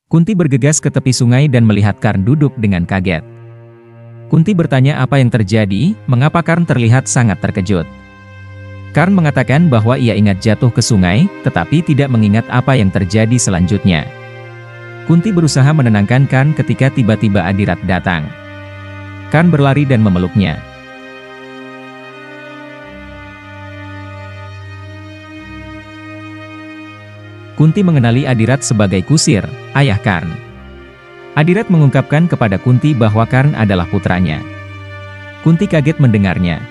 Kunti bergegas ke tepi sungai dan melihat Karn duduk dengan kaget. Kunti bertanya apa yang terjadi, mengapa Karn terlihat sangat terkejut. Karn mengatakan bahwa ia ingat jatuh ke sungai, tetapi tidak mengingat apa yang terjadi selanjutnya. Kunti berusaha menenangkan Karn ketika tiba-tiba Adirat datang. Karn berlari dan memeluknya. Kunti mengenali Adirat sebagai Kusir, ayah Karn. Adirat mengungkapkan kepada Kunti bahwa Karn adalah putranya. Kunti kaget mendengarnya.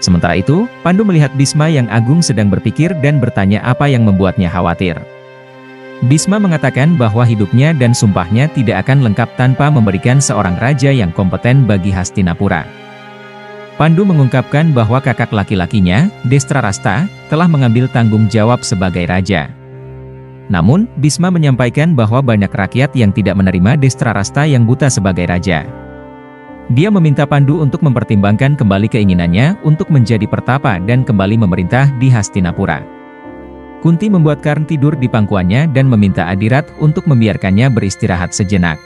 Sementara itu, Pandu melihat Bhisma yang agung sedang berpikir dan bertanya apa yang membuatnya khawatir. Bhisma mengatakan bahwa hidupnya dan sumpahnya tidak akan lengkap tanpa memberikan seorang raja yang kompeten bagi Hastinapura. Pandu mengungkapkan bahwa kakak laki-lakinya, Destrarasta, telah mengambil tanggung jawab sebagai raja. Namun, Bhisma menyampaikan bahwa banyak rakyat yang tidak menerima Destrarasta yang buta sebagai raja. Dia meminta Pandu untuk mempertimbangkan kembali keinginannya untuk menjadi pertapa dan kembali memerintah di Hastinapura. Kunti membuat Karn tidur di pangkuannya dan meminta Adirat untuk membiarkannya beristirahat sejenak.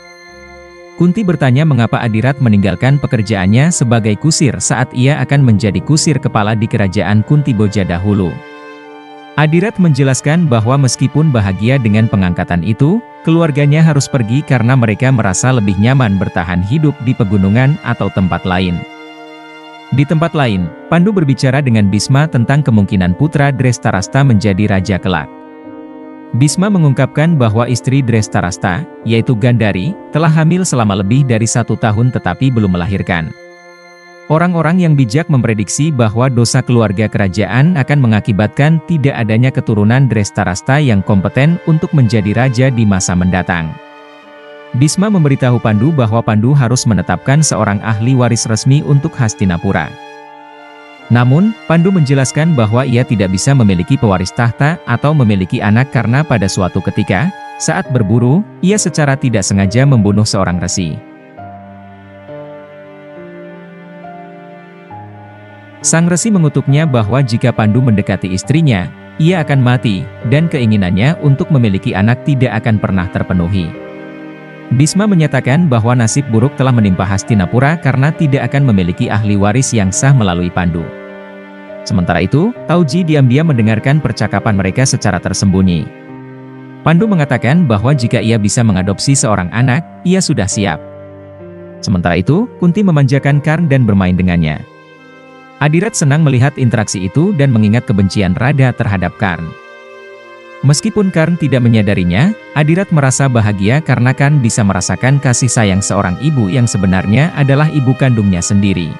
Kunti bertanya mengapa Adirat meninggalkan pekerjaannya sebagai kusir saat ia akan menjadi kusir kepala di kerajaan Kuntiboja dahulu. Adirat menjelaskan bahwa meskipun bahagia dengan pengangkatan itu, keluarganya harus pergi karena mereka merasa lebih nyaman bertahan hidup di pegunungan atau tempat lain. Di tempat lain, Pandu berbicara dengan Bhisma tentang kemungkinan putra Drestarasta menjadi raja kelak. Bhisma mengungkapkan bahwa istri Drestarasta, yaitu Gandhari, telah hamil selama lebih dari 1 tahun tetapi belum melahirkan. Orang-orang yang bijak memprediksi bahwa dosa keluarga kerajaan akan mengakibatkan tidak adanya keturunan Drestarasta yang kompeten untuk menjadi raja di masa mendatang. Bhisma memberitahu Pandu bahwa Pandu harus menetapkan seorang ahli waris resmi untuk Hastinapura. Namun, Pandu menjelaskan bahwa ia tidak bisa memiliki pewaris tahta atau memiliki anak karena pada suatu ketika, saat berburu, ia secara tidak sengaja membunuh seorang resi. Sang resi mengutuknya bahwa jika Pandu mendekati istrinya, ia akan mati, dan keinginannya untuk memiliki anak tidak akan pernah terpenuhi. Bhisma menyatakan bahwa nasib buruk telah menimpa Hastinapura karena tidak akan memiliki ahli waris yang sah melalui Pandu. Sementara itu, Tauji diam-diam mendengarkan percakapan mereka secara tersembunyi. Pandu mengatakan bahwa jika ia bisa mengadopsi seorang anak, ia sudah siap. Sementara itu, Kunti memanjakan Karn dan bermain dengannya. Adirat senang melihat interaksi itu dan mengingat kebencian Radha terhadap Karn. Meskipun Karn tidak menyadarinya, Adirat merasa bahagia karena Karn bisa merasakan kasih sayang seorang ibu yang sebenarnya adalah ibu kandungnya sendiri.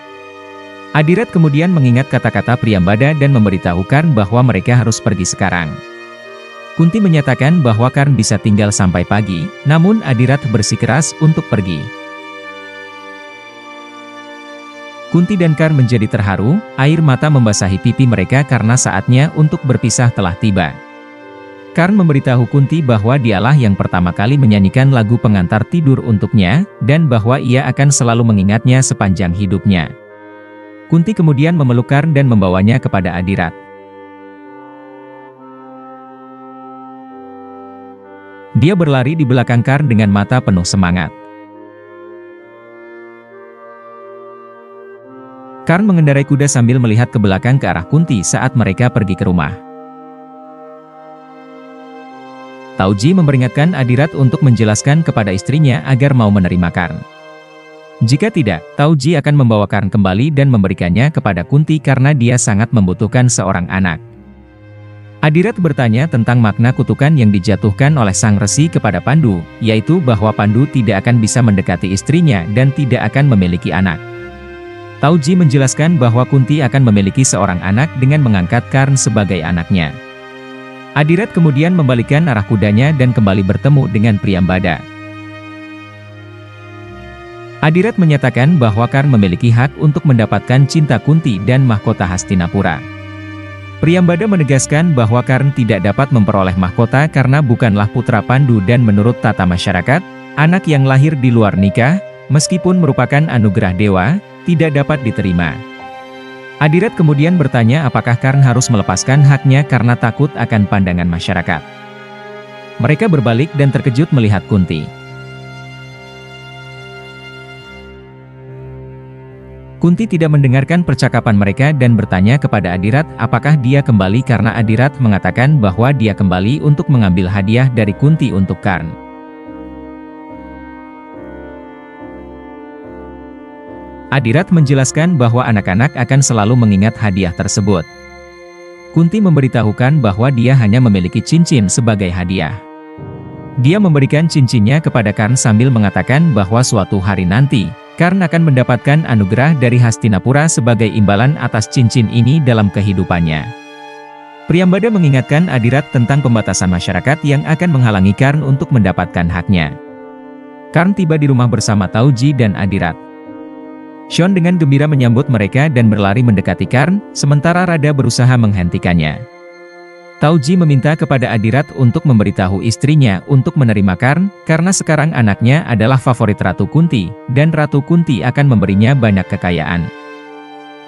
Adirat kemudian mengingat kata-kata Priyambada dan memberitahu Karn bahwa mereka harus pergi sekarang. Kunti menyatakan bahwa Karn bisa tinggal sampai pagi, namun Adirat bersikeras untuk pergi. Kunti dan Karn menjadi terharu, air mata membasahi pipi mereka karena saatnya untuk berpisah telah tiba. Karn memberitahu Kunti bahwa dialah yang pertama kali menyanyikan lagu pengantar tidur untuknya, dan bahwa ia akan selalu mengingatnya sepanjang hidupnya. Kunti kemudian memeluk Karn dan membawanya kepada Adirat. Dia berlari di belakang Karn dengan mata penuh semangat. Karn mengendarai kuda sambil melihat ke belakang ke arah Kunti saat mereka pergi ke rumah. Tauji memperingatkan Adirat untuk menjelaskan kepada istrinya agar mau menerima Karn. Jika tidak, Tauji akan membawa Karn kembali dan memberikannya kepada Kunti karena dia sangat membutuhkan seorang anak. Adirat bertanya tentang makna kutukan yang dijatuhkan oleh sang resi kepada Pandu, yaitu bahwa Pandu tidak akan bisa mendekati istrinya dan tidak akan memiliki anak. Tauji menjelaskan bahwa Kunti akan memiliki seorang anak dengan mengangkat Karn sebagai anaknya. Adirat kemudian membalikkan arah kudanya dan kembali bertemu dengan Priyambada. Adirat menyatakan bahwa Karn memiliki hak untuk mendapatkan cinta Kunti dan mahkota Hastinapura. Priyambada menegaskan bahwa Karn tidak dapat memperoleh mahkota karena bukanlah putra Pandu dan menurut tata masyarakat, anak yang lahir di luar nikah, meskipun merupakan anugerah dewa, tidak dapat diterima. Adirat kemudian bertanya apakah Karn harus melepaskan haknya karena takut akan pandangan masyarakat. Mereka berbalik dan terkejut melihat Kunti. Kunti tidak mendengarkan percakapan mereka dan bertanya kepada Adirat apakah dia kembali karena Adirat mengatakan bahwa dia kembali untuk mengambil hadiah dari Kunti untuk Karn. Adirat menjelaskan bahwa anak-anak akan selalu mengingat hadiah tersebut. Kunti memberitahukan bahwa dia hanya memiliki cincin sebagai hadiah. Dia memberikan cincinnya kepada Karn sambil mengatakan bahwa suatu hari nanti, Karn akan mendapatkan anugerah dari Hastinapura sebagai imbalan atas cincin ini dalam kehidupannya. Priyambada mengingatkan Adirat tentang pembatasan masyarakat yang akan menghalangi Karn untuk mendapatkan haknya. Karn tiba di rumah bersama Tauji dan Adirat. Shon dengan gembira menyambut mereka dan berlari mendekati Karn, sementara Radha berusaha menghentikannya. Tauji meminta kepada Adirat untuk memberitahu istrinya untuk menerima Karn, karena sekarang anaknya adalah favorit Ratu Kunti, dan Ratu Kunti akan memberinya banyak kekayaan.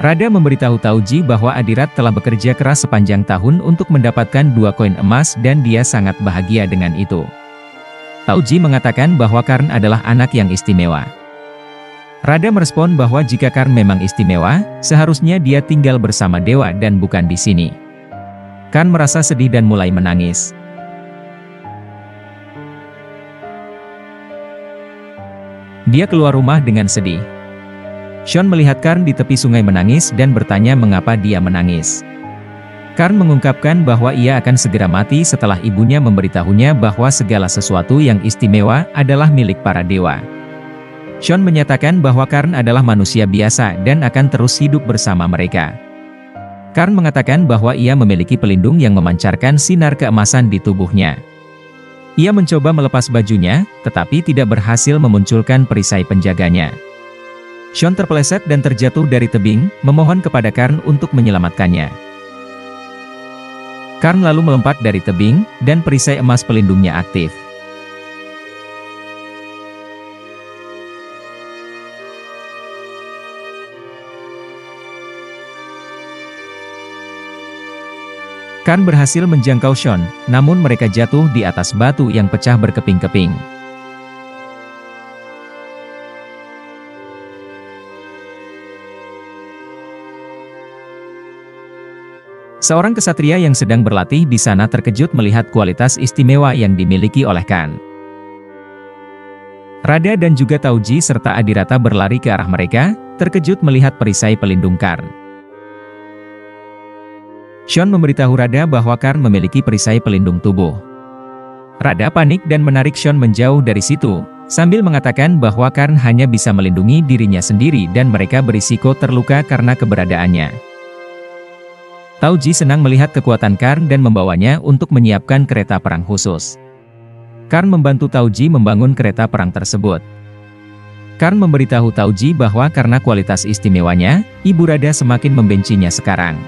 Radha memberitahu Tauji bahwa Adirat telah bekerja keras sepanjang tahun untuk mendapatkan 2 koin emas dan dia sangat bahagia dengan itu. Tauji mengatakan bahwa Karn adalah anak yang istimewa. Radha merespon bahwa jika Karn memang istimewa, seharusnya dia tinggal bersama dewa dan bukan di sini. Karn merasa sedih dan mulai menangis. Dia keluar rumah dengan sedih. Shon melihat Karn di tepi sungai menangis dan bertanya mengapa dia menangis. Karn mengungkapkan bahwa ia akan segera mati setelah ibunya memberitahunya bahwa segala sesuatu yang istimewa adalah milik para dewa. Shon menyatakan bahwa Karn adalah manusia biasa dan akan terus hidup bersama mereka. Karn mengatakan bahwa ia memiliki pelindung yang memancarkan sinar keemasan di tubuhnya. Ia mencoba melepas bajunya, tetapi tidak berhasil memunculkan perisai penjaganya. Shon terpeleset dan terjatuh dari tebing, memohon kepada Karn untuk menyelamatkannya. Karn lalu melompat dari tebing, dan perisai emas pelindungnya aktif. Karn berhasil menjangkau Shon, namun mereka jatuh di atas batu yang pecah berkeping-keping. Seorang kesatria yang sedang berlatih di sana terkejut melihat kualitas istimewa yang dimiliki oleh Karn. Radha dan juga Tauji serta Adirata berlari ke arah mereka, terkejut melihat perisai pelindung Karn. Shon memberitahu Radha bahwa Karn memiliki perisai pelindung tubuh. Radha panik dan menarik Shon menjauh dari situ, sambil mengatakan bahwa Karn hanya bisa melindungi dirinya sendiri dan mereka berisiko terluka karena keberadaannya. Tauji senang melihat kekuatan Karn dan membawanya untuk menyiapkan kereta perang khusus. Karn membantu Tauji membangun kereta perang tersebut. Karn memberitahu Tauji bahwa karena kualitas istimewanya, Ibu Radha semakin membencinya sekarang.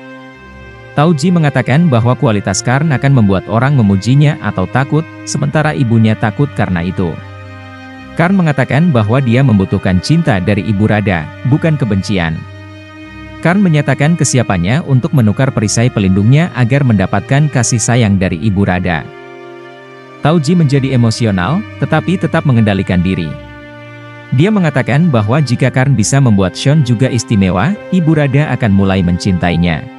Tauji mengatakan bahwa kualitas Karn akan membuat orang memujinya atau takut, sementara ibunya takut karena itu. Karn mengatakan bahwa dia membutuhkan cinta dari Ibu Radha, bukan kebencian. Karn menyatakan kesiapannya untuk menukar perisai pelindungnya agar mendapatkan kasih sayang dari Ibu Radha. Tauji menjadi emosional, tetapi tetap mengendalikan diri. Dia mengatakan bahwa jika Karn bisa membuat Shon juga istimewa, Ibu Radha akan mulai mencintainya.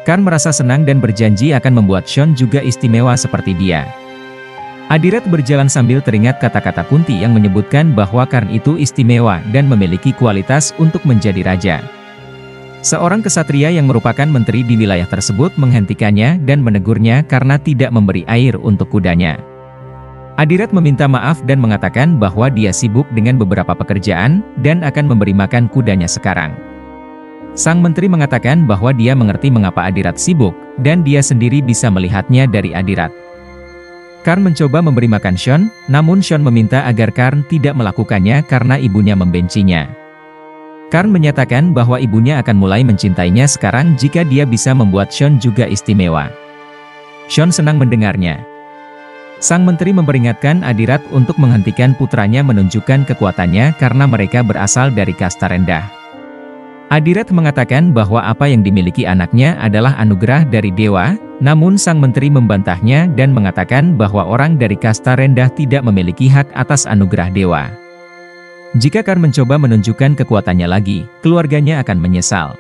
Karn merasa senang dan berjanji akan membuat Shon juga istimewa seperti dia. Adirat berjalan sambil teringat kata-kata Kunti yang menyebutkan bahwa Karn itu istimewa dan memiliki kualitas untuk menjadi raja. Seorang kesatria yang merupakan menteri di wilayah tersebut menghentikannya dan menegurnya karena tidak memberi air untuk kudanya. Adirat meminta maaf dan mengatakan bahwa dia sibuk dengan beberapa pekerjaan dan akan memberi makan kudanya sekarang. Sang menteri mengatakan bahwa dia mengerti mengapa Adirat sibuk, dan dia sendiri bisa melihatnya dari Adirat. Karn mencoba memberi makan Shon, namun Shon meminta agar Karn tidak melakukannya karena ibunya membencinya. Karn menyatakan bahwa ibunya akan mulai mencintainya sekarang jika dia bisa membuat Shon juga istimewa. Shon senang mendengarnya. Sang menteri memperingatkan Adirat untuk menghentikan putranya menunjukkan kekuatannya karena mereka berasal dari kasta rendah. Adirat mengatakan bahwa apa yang dimiliki anaknya adalah anugerah dari dewa, namun sang menteri membantahnya dan mengatakan bahwa orang dari kasta rendah tidak memiliki hak atas anugerah dewa. Jika Kar mencoba menunjukkan kekuatannya lagi, keluarganya akan menyesal.